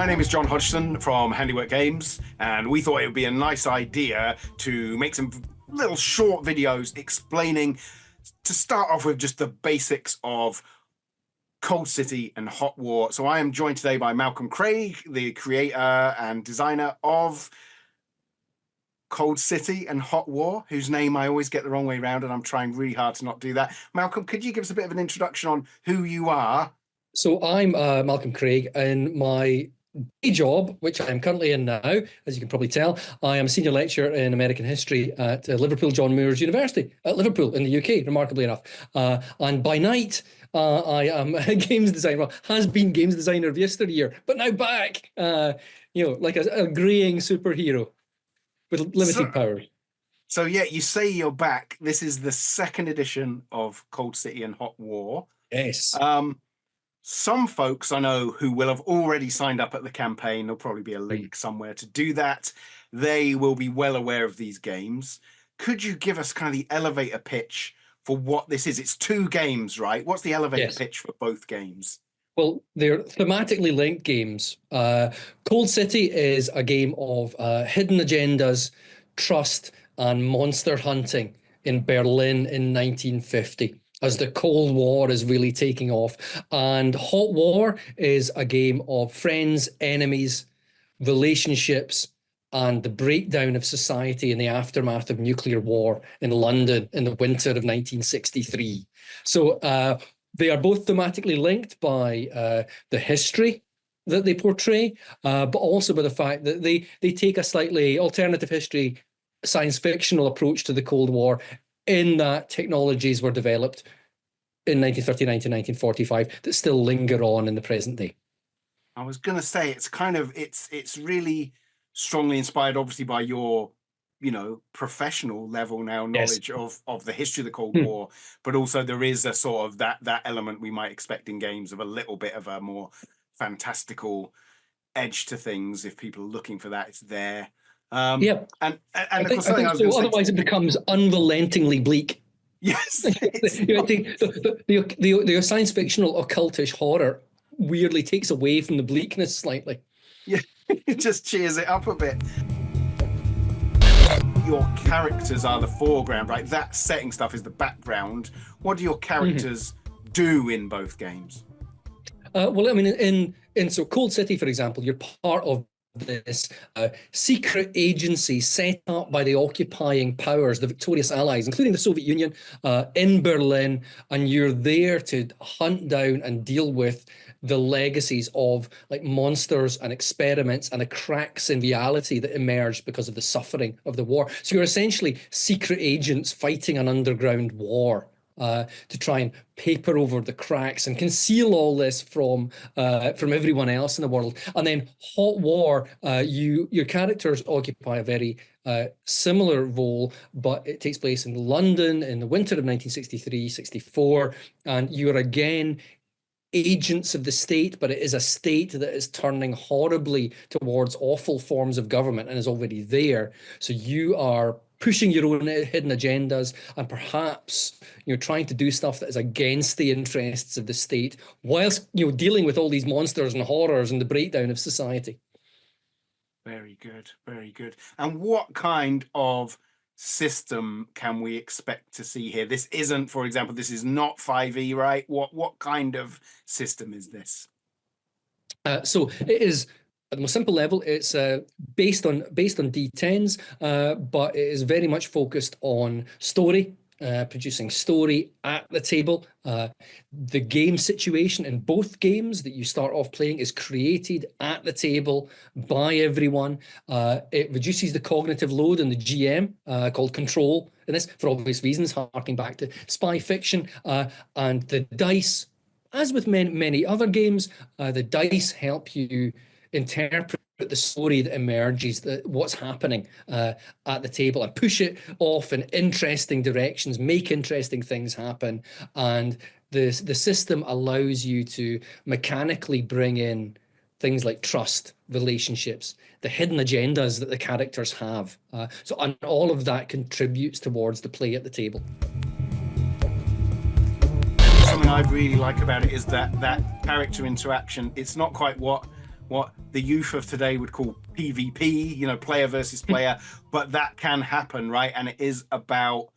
My name is John Hodgson from Handiwork Games, and we thought it would be a nice idea to make some little short videos explaining, to start off with, just the basics of Cold City and Hot War. So I am joined today by Malcolm Craig, the creator and designer of Cold City and Hot War, whose name I always get the wrong way around, and I'm trying really hard to not do that. Malcolm, could you give us a bit of an introduction on who you are? So I'm Malcolm Craig, and my day job, which I'm currently in now, as you can probably tell, I am a senior lecturer in American history at Liverpool John Moores University at Liverpool in the UK, remarkably enough. And by night, I am a games designer, well, has been games designer of yesteryear, but now back, like a greying superhero with limited powers. So yeah, you say you're back. This is the second edition of Cold City and Hot War. Yes. Some folks I know who will have already signed up at the campaign, there'll probably be a link somewhere to do that. They will be well aware of these games. Could you give us kind of the elevator pitch for what this is? It's two games, right? What's the elevator pitch for both games? Well, they're thematically linked games. Cold City is a game of hidden agendas, trust, and monster hunting in Berlin in 1950. As the Cold War is really taking off. And Hot War is a game of friends, enemies, relationships, and the breakdown of society in the aftermath of nuclear war in London in the winter of 1963. So they are both thematically linked by the history that they portray, but also by the fact that they take a slightly alternative history, science fictional approach to the Cold War, in that technologies were developed in 1939 to 1945 that still linger on in the present day. I was going to say, it's really strongly inspired, obviously, by your, professional level now knowledge of the history of the Cold War, but also there is a sort of that element we might expect in games of a little bit of a more fantastical edge to things. If people are looking for that, it's there. And of course, otherwise it becomes unrelentingly bleak. Yes. The science fictional occultish horror weirdly takes away from the bleakness slightly. Yeah, it just cheers it up a bit. Your characters are the foreground, right? That setting stuff is the background. What do your characters do in both games? Well, I mean, in Cold City, for example, you're part of this secret agency set up by the occupying powers, the victorious allies, including the Soviet Union, in Berlin, and you're there to hunt down and deal with the legacies of like monsters and experiments and the cracks in reality that emerged because of the suffering of the war. So you're essentially secret agents fighting an underground war. To try and paper over the cracks and conceal all this from everyone else in the world. And then Hot War, your characters occupy a very similar role, but it takes place in London in the winter of 1963-64, and you're again agents of the state, but it is a state that is turning horribly towards awful forms of government and is already there. So you are pushing your own hidden agendas and perhaps trying to do stuff that is against the interests of the state, whilst dealing with all these monsters and horrors and the breakdown of society. Very good, very good. And what kind of system can we expect to see here? This isn't, for example, this is not 5e, right? What kind of system is this? So it is, at the most simple level, it's based on D10s, but it is very much focused on story, producing story at the table. The game situation in both games that you start off playing is created at the table by everyone. It reduces the cognitive load on the GM, called control in this, for obvious reasons, harking back to spy fiction. And the dice, as with many other games, the dice help you interpret the story that emerges, what's happening at the table, and push it off in interesting directions, make interesting things happen. And the system allows you to mechanically bring in things like trust, relationships, the hidden agendas that the characters have. And all of that contributes towards the play at the table. Something I really like about it is that character interaction. It's not quite what what the youth of today would call PvP, player versus player, but that can happen, right? And it is about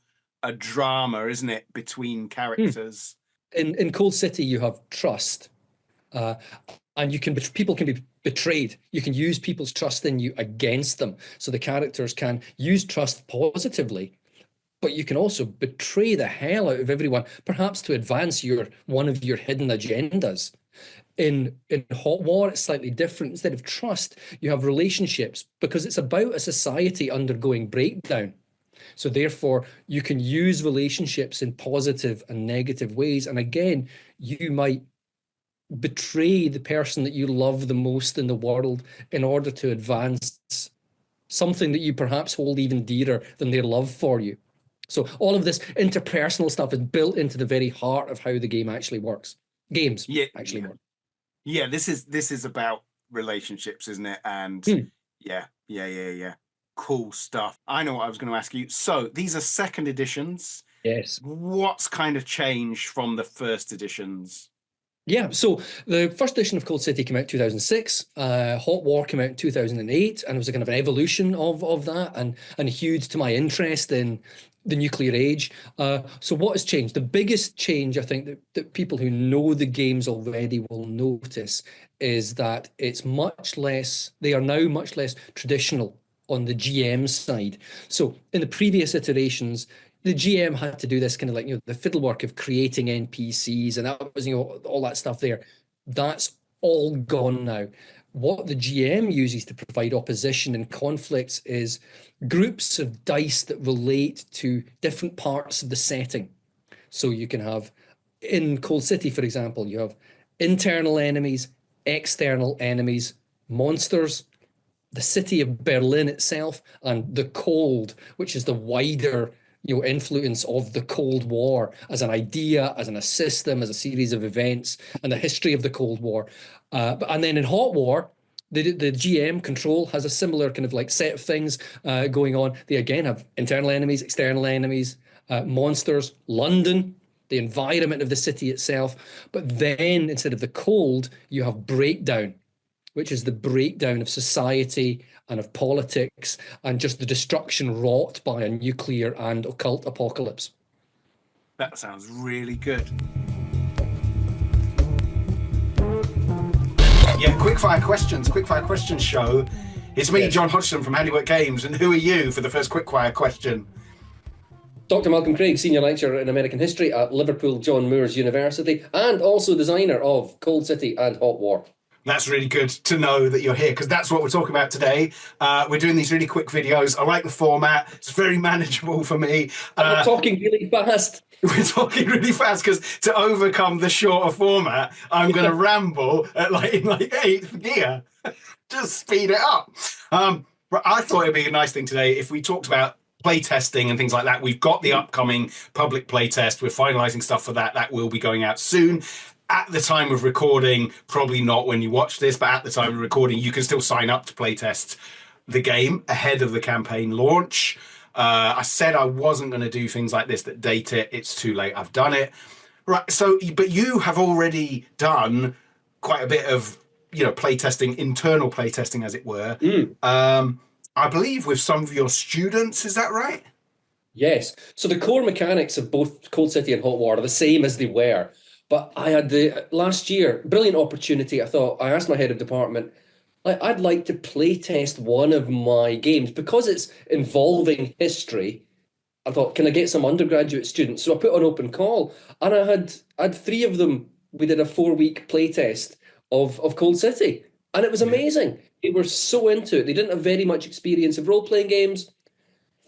a drama, isn't it, between characters? In Cold City, you have trust, uh, and people can be betrayed. You can use people's trust in you against them. So the characters can use trust positively, but you can also betray the hell out of everyone, perhaps to advance one of your hidden agendas. In Hot War, it's slightly different. Instead of trust, you have relationships, because it's about a society undergoing breakdown. So therefore, you can use relationships in positive and negative ways. And again, you might betray the person that you love the most in the world in order to advance something that you perhaps hold even dearer than their love for you. So all of this interpersonal stuff is built into the very heart of how the game actually works. Games actually work. Yeah, this is about relationships, isn't it? And yeah. Cool stuff. I know what I was going to ask you. So these are second editions. Yes. What's kind of changed from the first editions? Yeah, so the first edition of Cold City came out in 2006. Hot War came out in 2008, and it was a kind of an evolution of that, and huge to my interest in the nuclear age. So what has changed? The biggest change, I think, that people who know the games already will notice is that they are now much less traditional on the GM side. So in the previous iterations, the GM had to do this kind of like, the fiddle work of creating NPCs, and that was, all that stuff there. That's all gone now. What the GM uses to provide opposition and conflicts is groups of dice that relate to different parts of the setting. So you can have, in Cold City, for example, you have internal enemies, external enemies, monsters, the city of Berlin itself, and the cold, which is the wider influence of the Cold War as an idea, as a system, as a series of events, and the history of the Cold War. And then in Hot War, the GM control has a similar kind of like set of things going on. They again have internal enemies, external enemies, monsters, London, the environment of the city itself. But then instead of the cold, you have breakdown, which is the breakdown of society and of politics and just the destruction wrought by a nuclear and occult apocalypse. That sounds really good. Yeah, quickfire questions show. It's me, John Hodgson from Handiwork Games, and who are you for the first quickfire question? Dr. Malcolm Craig, Senior Lecturer in American History at Liverpool John Moores University, and also designer of Cold City and Hot War. That's really good to know that you're here, because that's what we're talking about today. We're doing these really quick videos. I like the format. It's very manageable for me. We're talking really fast. We're talking really fast because to overcome the shorter format, I'm going to ramble in eighth gear. Just speed it up. But I thought it'd be a nice thing today if we talked about playtesting and things like that. We've got the upcoming public playtest. We're finalizing stuff for that. That will be going out soon. At the time of recording, probably not when you watch this, but at the time of recording, you can still sign up to playtest the game ahead of the campaign launch. I said I wasn't going to do things like this that date it. It's too late. I've done it. Right. So, but you have already done quite a bit of, playtesting, internal playtesting, as it were. I believe with some of your students. Is that right? Yes. So the core mechanics of both Cold City and Hot War are the same as they were. But I had last year, brilliant opportunity. I asked my head of department, I'd like to play test one of my games because it's involving history. I thought, can I get some undergraduate students? So I put an open call, and I had three of them. We did a 4-week play test of Cold City, and it was amazing. They were so into it. They didn't have very much experience of role-playing games.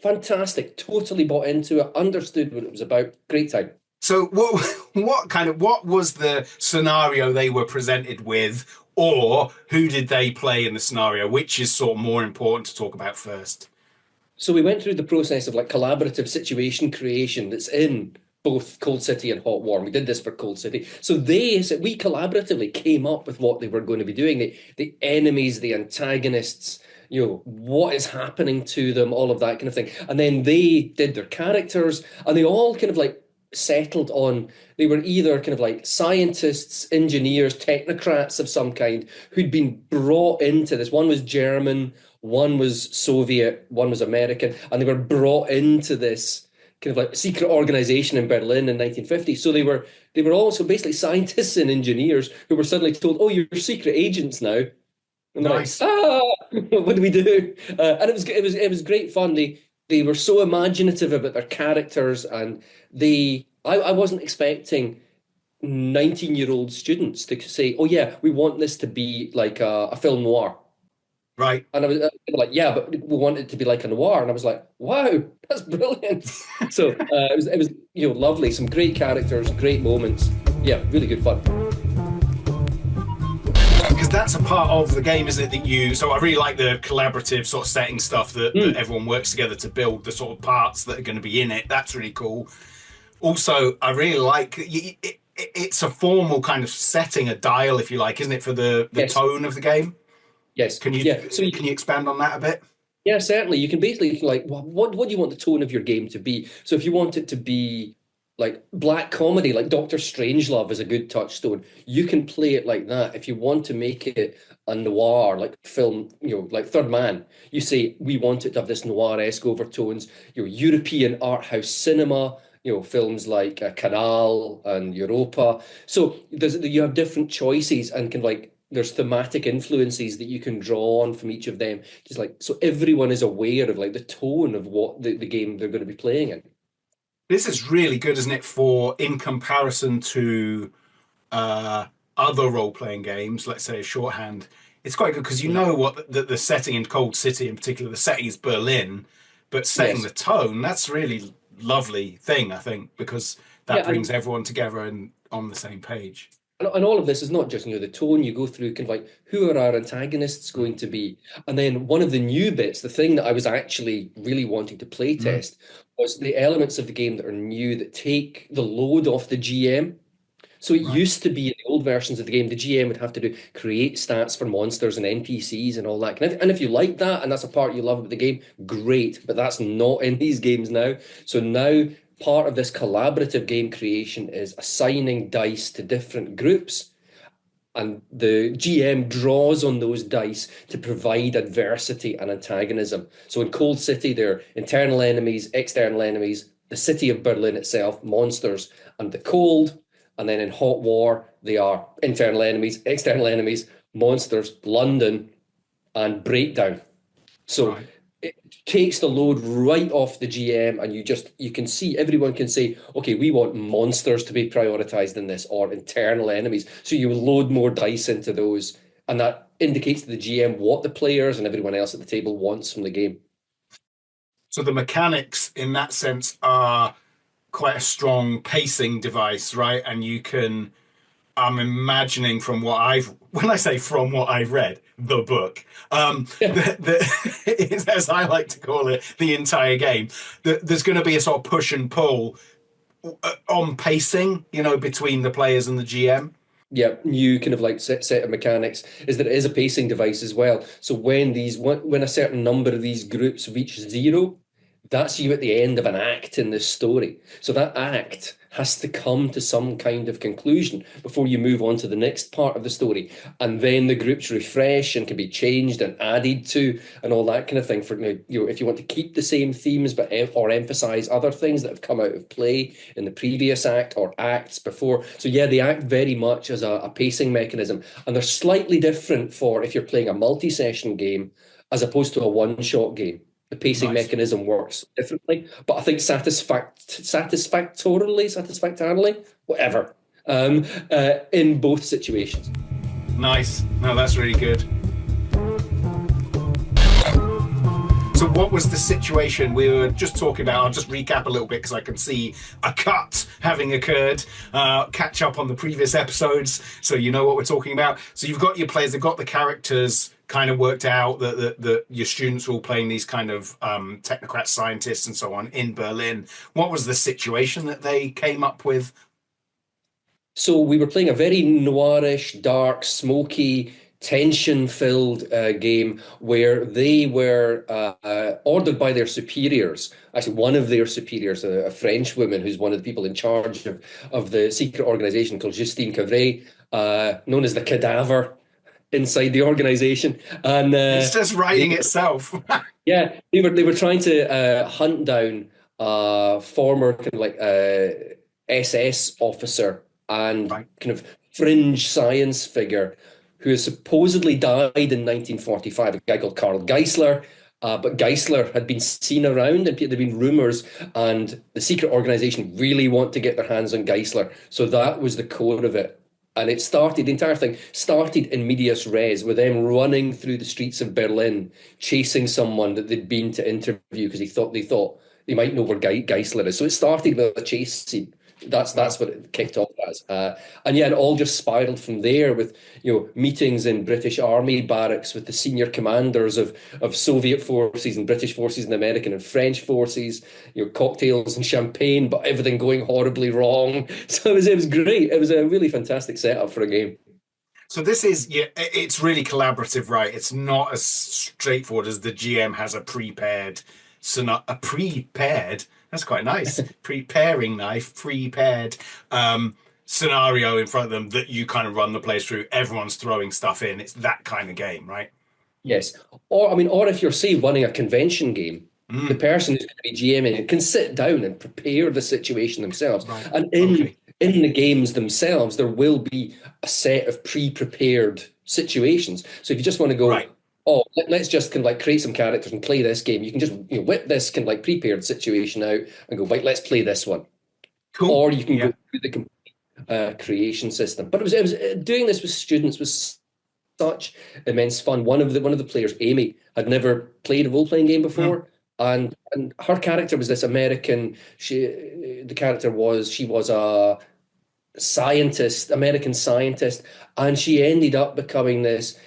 Fantastic. Totally bought into it, understood what it was about. Great time. So what was the scenario they were presented with, or who did they play in the scenario? Which is sort of more important to talk about first? So we went through the process of collaborative situation creation that's in both Cold City and Hot War. We did this for Cold City. So we collaboratively came up with what they were going to be doing, the enemies, the antagonists, what is happening to them, all of that kind of thing. And then they did their characters, and they all kind of settled on, they were either kind of like scientists, engineers, technocrats of some kind who'd been brought into this. One was German, one was Soviet, one was American, and they were brought into this kind of like secret organization in Berlin in 1950. So they were also basically scientists and engineers who were suddenly told, "Oh, you're secret agents now." And they're like, Nice. "Ah, what do we do?" And it was great fun. They were so imaginative about their characters, and I wasn't expecting 19-year-old students to say, "Oh yeah, we want this to be like a film noir." Right. And they were like, "Yeah, but we want it to be like a noir." And I was like, "Wow, that's brilliant." So it was lovely. Some great characters, great moments. Yeah, really good fun. Because that's a part of the game, isn't it? So I really like the collaborative sort of setting stuff that everyone works together to build the sort of parts that are going to be in it. That's really cool. Also, I really like it's a formal kind of setting, a dial, if you like, isn't it, for the Yes. tone of the game? Yes. Can you Yeah. So can you expand on that a bit? yeah, certainly. You can basically like, what do you want the tone of your game to be? So if you want it to be like black comedy, like Doctor Strangelove is a good touchstone, you can play it like that. If you want to make it a noir, like film, like Third Man, you say we want it to have this noir-esque overtones. European art house cinema, films like Canal and Europa. So you have different choices and can like there's thematic influences that you can draw on from each of them. Just like so everyone is aware of like the tone of what the game they're going to be playing in. This is really good, isn't it, for in comparison to uh, other role-playing games, let's say shorthand. It's quite good because you know what the setting in Cold City in particular, the setting is Berlin, but setting Yes. the tone, that's really lovely thing, I think, because that Yeah, brings everyone together and on the same page. and all of this is not just the tone. You go through kind of like who are our antagonists going to be, and then one of the new bits, the thing that I was actually really wanting to play Mm. test, was the elements of the game that are new that take the load off the GM. So it Right. used to be in the old versions of the game, the GM would have to create stats for monsters and NPCs and all that. And if you like that and that's a part you love about the game, great. But that's not in these games now. So now part of this collaborative game creation is assigning dice to different groups. And the GM draws on those dice to provide adversity and antagonism. So in Cold City, there are internal enemies, external enemies, the city of Berlin itself, monsters, and the cold. And then in Hot War, they are internal enemies, external enemies, monsters, London, and breakdown. So Right. it takes the load right off the GM, and you can see everyone can say, okay, we want monsters to be prioritized in this or internal enemies. So you load more dice into those, and that indicates to the GM what the players and everyone else at the table wants from the game. So the mechanics in that sense are quite a strong pacing device, right? And you can I'm imagining from what when I say from what I've read, the book, Yeah. as I like to call it, the entire game, there's going to be a sort of push and pull on pacing, between the players and the GM. Yeah, new kind of like set of mechanics is that it is a pacing device as well. So when a certain number of these groups reach zero, that's you at the end of an act in this story. So that act has to come to some kind of conclusion before you move on to the next part of the story. And then the groups refresh and can be changed and added to and all that kind of thing for if you want to keep the same themes but or emphasize other things that have come out of play in the previous act or acts before. So yeah, they act very much as a pacing mechanism. And they're slightly different for if you're playing a multi-session game as opposed to a one-shot game. The pacing Nice. mechanism works differently, but I think satisfactorily, whatever, in both situations. Nice. No, that's really good. So what was the situation we were just talking about? I'll just recap a little bit because I can see a cut having occurred. Catch up on the previous episodes so you know what we're talking about. So you've got your players, they've got the characters kind of worked out, that your students are all playing these kind of technocrat scientists and so on in Berlin. What was the situation that they came up with? So we were playing a very noirish, dark, smoky tension-filled game where they were ordered by their superiors. Actually, one of their superiors, a French woman who's one of the people in charge of the secret organization called Justine Cavray, known as the Cadaver inside the organization. And It's just they writing itself. yeah, they were trying to hunt down a former kind of like SS officer and Right. kind of fringe science figure who has supposedly died in 1945, a guy called Carl Geisler. But Geisler had been seen around, and there'd been rumors, and the secret organization really want to get their hands on Geisler. So that was the core of it. And it started, the entire thing started in medias res with them running through the streets of Berlin, chasing someone that they'd been to interview because they thought they might know where Geisler is. So it started with a chase scene. That's Wow. what it kicked off as. And yeah, it all just spiraled from there with meetings in British Army barracks with the senior commanders of Soviet forces and British forces and American and French forces, cocktails and champagne, but everything going horribly wrong. So it was great. It was a really fantastic setup for a game. So this is, yeah, it's really collaborative, right? It's not as straightforward as the GM has a prepared, a prepared. That's quite nice. Preparing knife, prepared scenario in front of them that you kind of run the players through. Everyone's throwing stuff in. It's that kind of game, right? Yes. Or I mean, or if you're say running a convention game, the Mm, person who's going to be GMing it can sit down and prepare the situation themselves. right. And in Okay. in the games themselves, there will be a set of pre-prepared situations. So if you just want to go, Right. oh, let's just kind of like create some characters and play this game, you can just whip this kind of like prepared situation out and go, right, let's play this one. Cool. Or you can go Yeah. through the creation system. But it was doing this with students was such immense fun. One of the players, Amy, had never played a role playing game Mm, before, and her character was this American. She was a scientist, American scientist, and she ended up becoming this,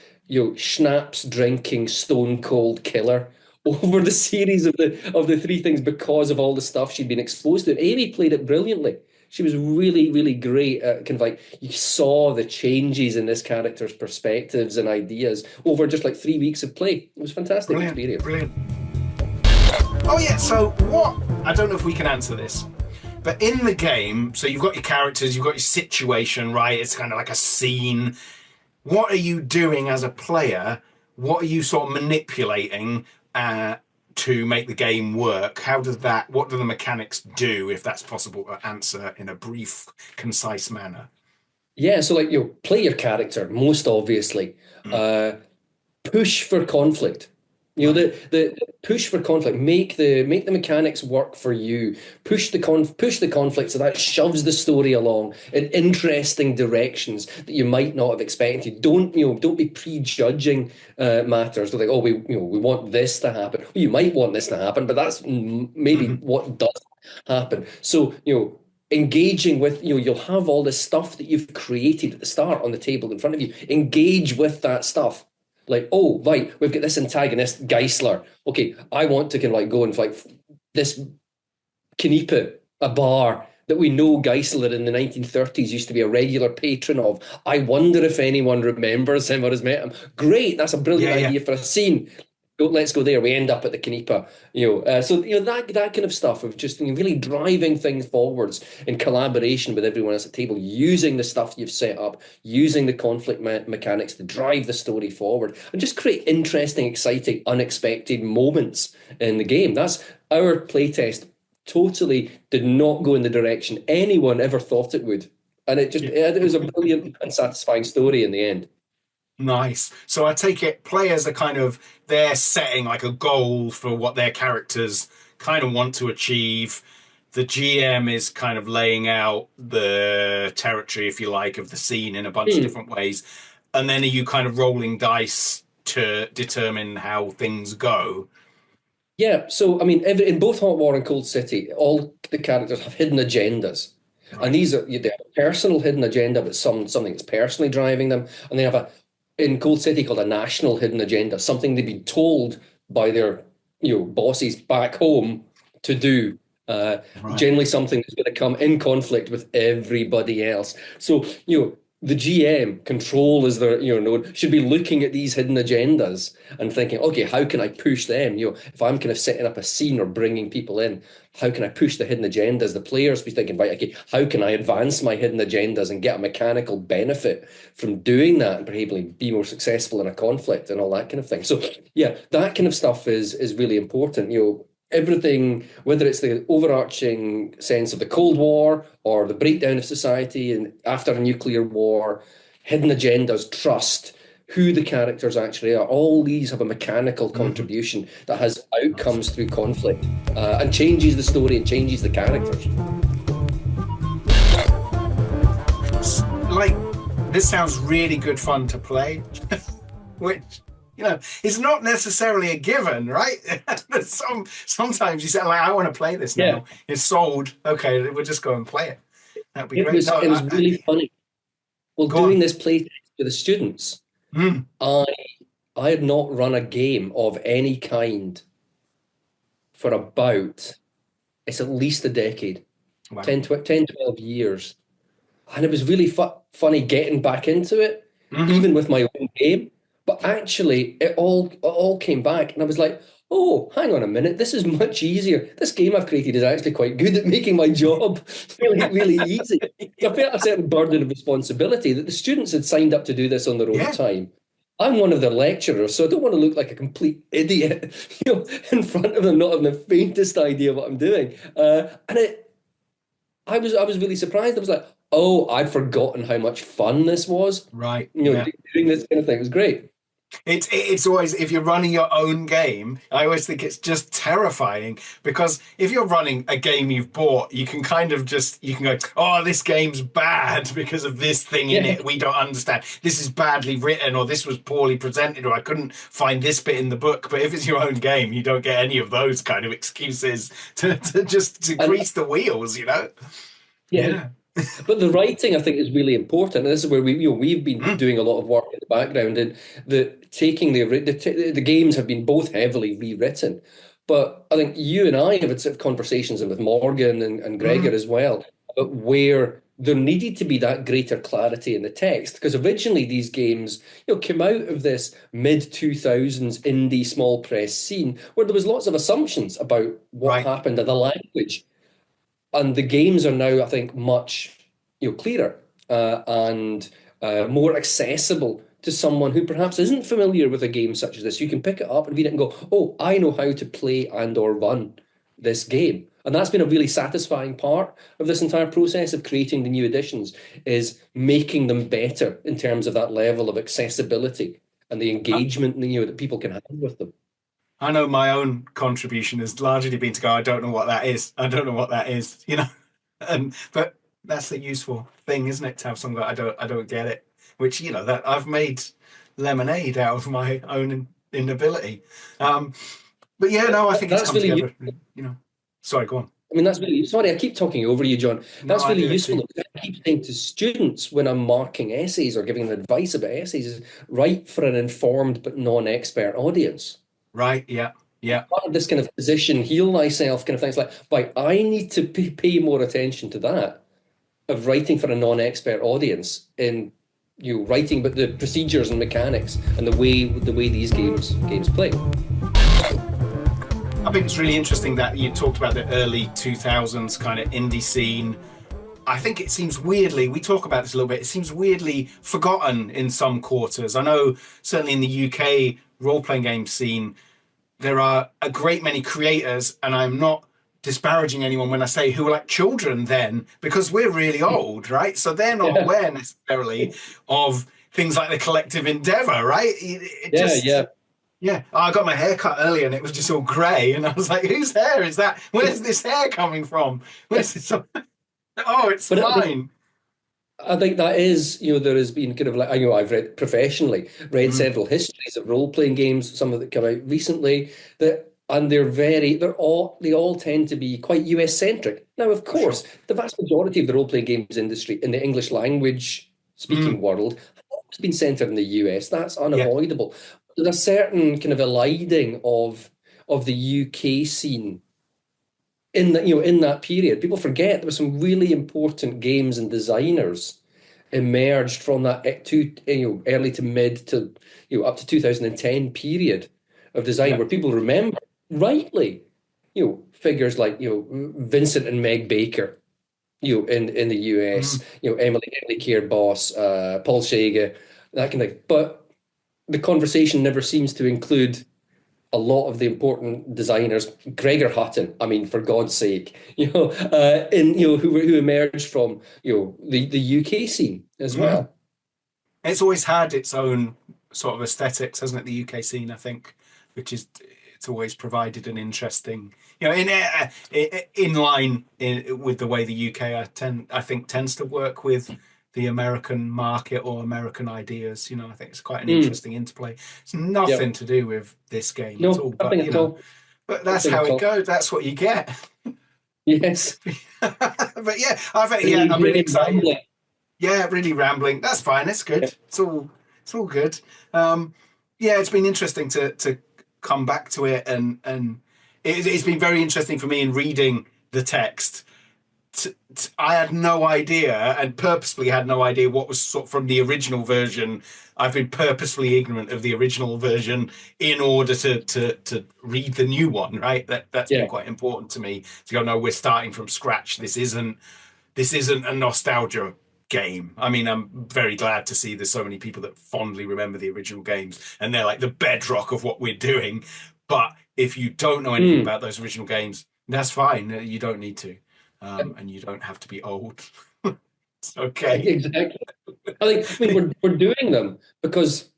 schnapps drinking, stone cold killer over the series of the three things because of all the stuff she'd been exposed to. Amy played it brilliantly. She was really, really great at kind of like you saw the changes in this character's perspectives and ideas over just like 3 weeks of play. It was a fantastic brilliant. experience. Brilliant. Oh yeah. So what? I don't know if we can answer this. But in the game, so you've got your characters, you've got your situation, right? It's kind of like a scene. What are you doing as a player? What are you sort of manipulating to make the game work? What do the mechanics do, if that's possible to answer in a brief, concise manner? Yeah, so like play your character, most obviously. Mm, Uh, push for conflict. right. The push for conflict. Make the mechanics work for you. Push the conflict so that shoves the story along in interesting directions that you might not have expected. Don't be prejudging matters. Like, oh, we want this to happen. Well, you might want this to happen, but that's maybe Hmm. what does happen. So, engaging with, you'll have all this stuff that you've created at the start on the table in front of you. Engage with that stuff. Like, oh, right, we've got this antagonist, Geisler. Okay, I want to kind of like go and like this Kneipe, a bar that we know Geisler in the 1930s used to be a regular patron of. I wonder if anyone remembers him or has met him. Great, that's a brilliant Yeah, yeah. idea for a scene. Let's go there. We end up at the Kneipe, So that kind of stuff of just really driving things forwards in collaboration with everyone else at the table, using the stuff you've set up, using the conflict mechanics to drive the story forward, and just create interesting, exciting, unexpected moments in the game. That's our playtest. Totally did not go in the direction anyone ever thought it would, and it was a brilliant and satisfying story in the end. Nice. So I take it players are they're setting like a goal for what their characters kind of want to achieve. The GM is kind of laying out the territory, if you like, of the scene in a bunch of Hmm. different ways. And then are you kind of rolling dice to determine how things go? Yeah, so I mean, in both Hot War and Cold City, all the characters have hidden agendas, and Right. these are they have a personal hidden agenda, but something that's personally driving them, and they have a in Cold City called a national hidden agenda, something they've been told by their bosses back home to do. Right. Generally, something that's going to come in conflict with everybody else. So the GM, control as they're known, should be looking at these hidden agendas and thinking, okay, how can I push them? If I'm kind of setting up a scene or bringing people in, how can I push the hidden agendas? The players be thinking, right, okay, how can I advance my hidden agendas and get a mechanical benefit from doing that and perhaps be more successful in a conflict and all that kind of thing. So yeah, that kind of stuff is really important. Everything, whether it's the overarching sense of the Cold War or the breakdown of society and after a nuclear war, hidden agendas, trust, who the characters actually are, all these have a mechanical contribution that has outcomes through conflict and changes the story and changes the characters. Like, this sounds really good fun to play, which it's not necessarily a given, right? Sometimes you say, like, I want to play this now. Yeah. It's sold. Okay, we'll just go and play it. That'd be great. It was really funny. Well, doing this playtest for the students, I had not run a game of any kind for it's at least a decade, wow. 10, 12 years. And it was really funny getting back into it, even with my own game. But actually, it all came back, and I was like, oh, hang on a minute, this is much easier. This game I've created is actually quite good at making my job really, really easy. I felt a certain burden of responsibility that the students had signed up to do this on their own time. I'm one of their lecturers, so I don't want to look like a complete idiot, in front of them, not having the faintest idea what I'm doing. I was really surprised. I was like, oh, I'd forgotten how much fun this was. Right. Doing this kind of thing was great. It's always, if you're running your own game, I always think it's just terrifying, because if you're running a game you've bought, you can kind of you can go, oh, this game's bad because of this thing in it we don't understand. This is badly written, or this was poorly presented, or I couldn't find this bit in the book. But if it's your own game, you don't get any of those kind of excuses to grease the wheels, Yeah. But the writing, I think, is really important, and this is where we've been doing a lot of work in the background, and the games have been both heavily rewritten. But I think you and I have had sort of conversations with Morgan and Gregor as well about where there needed to be that greater clarity in the text, because originally these games came out of this mid-2000s indie small press scene where there was lots of assumptions about what happened in the language. And the games are now, I think, much clearer and more accessible to someone who perhaps isn't familiar with a game such as this. You can pick it up and read it and go, oh, I know how to play and or run this game. And that's been a really satisfying part of this entire process of creating the new editions, is making them better in terms of that level of accessibility and the engagement that people can have with them. I know my own contribution has largely been to go, I don't know what that is. I don't know what that is, but that's the useful thing, isn't it? To have something that I don't get it, which, that I've made lemonade out of my own inability. But yeah, no, I think it's come really together, Sorry, go on. I mean, that's really, sorry, I keep talking over you, John. That's really useful. I keep saying to students when I'm marking essays or giving them advice about essays, is write for an informed but non-expert audience. Right, yeah. Part of this kind of position, heal thyself kind of things, like, I need to pay more attention to that, of writing for a non-expert audience in writing about the procedures and mechanics and the way these games play. I think it's really interesting that you talked about the early 2000s kind of indie scene. I think it seems weirdly, we talk about this a little bit, it seems weirdly forgotten in some quarters. I know certainly in the UK role-playing game scene, there are a great many creators, and I'm not disparaging anyone when I say who are like children then, because we're really old, right? So they're not aware necessarily of things like the collective endeavor, right? Yeah, I got my hair cut earlier and it was just all grey, and I was like, whose hair is that? Where's this hair coming from? Where's this? Oh, it's mine. I think that is, there has been kind of I've read professionally, several histories of role-playing games, some of that come out recently, and they all tend to be quite US-centric. Now, of course, the vast majority of the role-playing games industry in the English language speaking world has always been centred in the US. That's unavoidable. There's a certain kind of eliding of the UK scene in that period. People forget there were some really important games and designers emerged from that early to mid to up to 2010 period of design, Yeah. where people remember rightly, figures like Vincent and Meg Baker, in the US, Mm. Emily Care-Boss, Paul Shega, that kind of thing. But the conversation never seems to include a lot of the important designers, Gregor Hutton, I mean, for God's sake, who emerged from the UK scene as Mm. well. It's always had its own sort of aesthetics, hasn't it? The UK scene, I think, which is it's always provided an interesting, in line with the way the UK I think tends to work with the American market or American ideas. I think it's quite an Mm, interesting interplay. It's nothing yep. to do with this game at No, all, but nothing at all. but that's Nothing how at it all. goes. That's what you get. Yes. But yeah, I think yeah, Really, I'm really really excited. rambling. Yeah, really rambling. That's fine. It's Yeah. good. It's all good. Yeah, it's been interesting to come back to it, and it's been very interesting for me in reading the text. I had no idea, and purposefully had no idea what was sort of from the original version. I've been purposefully ignorant of the original version in order to read the new one. Right, that's been Yeah. quite important to me to go. No, we're starting from scratch. This isn't a nostalgia game. I mean, I'm very glad to see there's so many people that fondly remember the original games and they're like the bedrock of what we're doing. But if you don't know anything Mm. about those original games, that's fine. You don't need to. And you don't have to be old. It's okay. Exactly. I mean, we're doing them because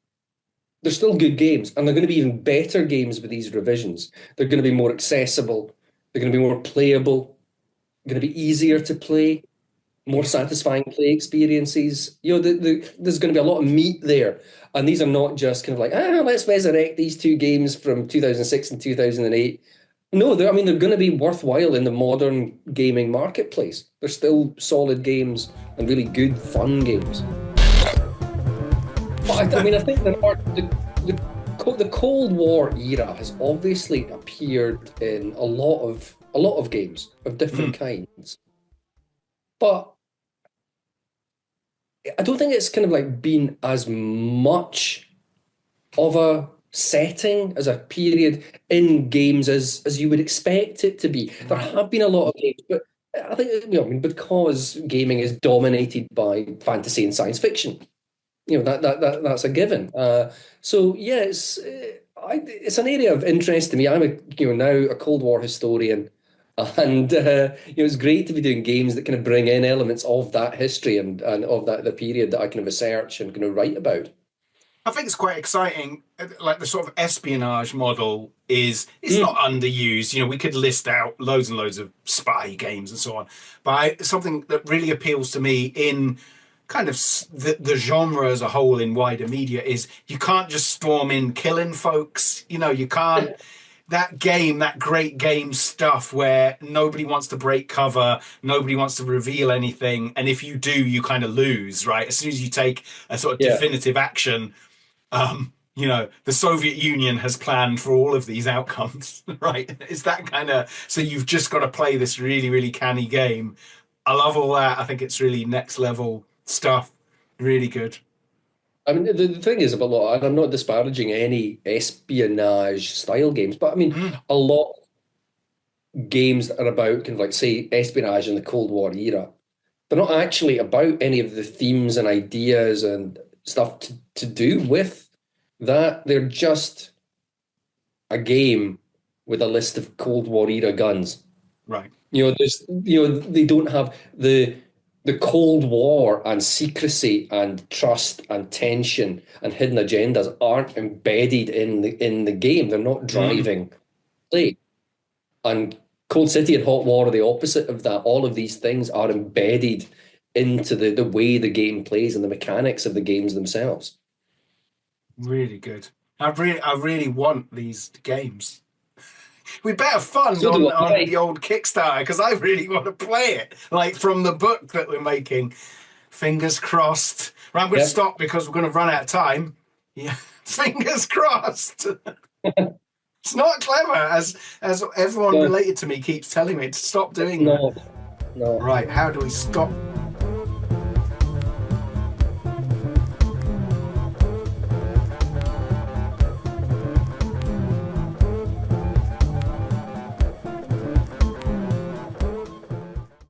they're still good games, and they're going to be even better games with these revisions. They're going to be more accessible. They're going to be more playable. Going to be easier to play, more Yeah. satisfying play experiences. There's going to be a lot of meat there, and these are not just kind of like let's resurrect these two games from 2006 and 2008. No, they're going to be worthwhile in the modern gaming marketplace. They're still solid games and really good, fun games. But I think the Cold War era has obviously appeared in a lot of games of different Mm. kinds. But I don't think it's kind of like been as much of a setting as a period in games as you would expect it to be. There Right. have been a lot of games, but I think I mean, because gaming is dominated by fantasy and science fiction. That's a given. So yeah, it's an area of interest to me. I'm now a Cold War historian, and it's great to be doing games that kind of bring in elements of that history and of the period that I can research and kind of write about. I think it's quite exciting. Like the sort of espionage model is not Mm, underused. We could list out loads and loads of spy games and so on. But something that really appeals to me in kind of the genre as a whole in wider media is you can't just storm in killing folks. You can't. That great game stuff where nobody wants to break cover, nobody wants to reveal anything, and if you do, you kind of lose, right? As soon as you take a sort of yeah. definitive action, the Soviet Union has planned for all of these outcomes, right? It's that kind of, so you've just got to play this really, really canny game. I love all that. I think it's really next level stuff. Really good. I mean, the thing is about a lot, and I'm not disparaging any espionage style games, but I mean, Mm, a lot of games that are about kind of like, say, espionage in the Cold War era, they're not actually about any of the themes and ideas and stuff to do with that. They're just a game with a list of Cold War era guns. right. They don't have the Cold War and secrecy and trust and tension and hidden agendas aren't embedded in the game. They're not Mm, driving play. And Cold City and Hot War are the opposite of that. All of these things are embedded into the way the game plays and the mechanics of the games themselves. really good. I really want these games. We better fund So do on I. the old Kickstarter because I really want to play it, like from the book that we're making. Fingers crossed. Right, I'm going to Yep. stop because we're going to run out of time. Yeah, fingers crossed. It's not clever, as everyone No, related to me keeps telling me to stop doing that. no, no. Right, how do we stop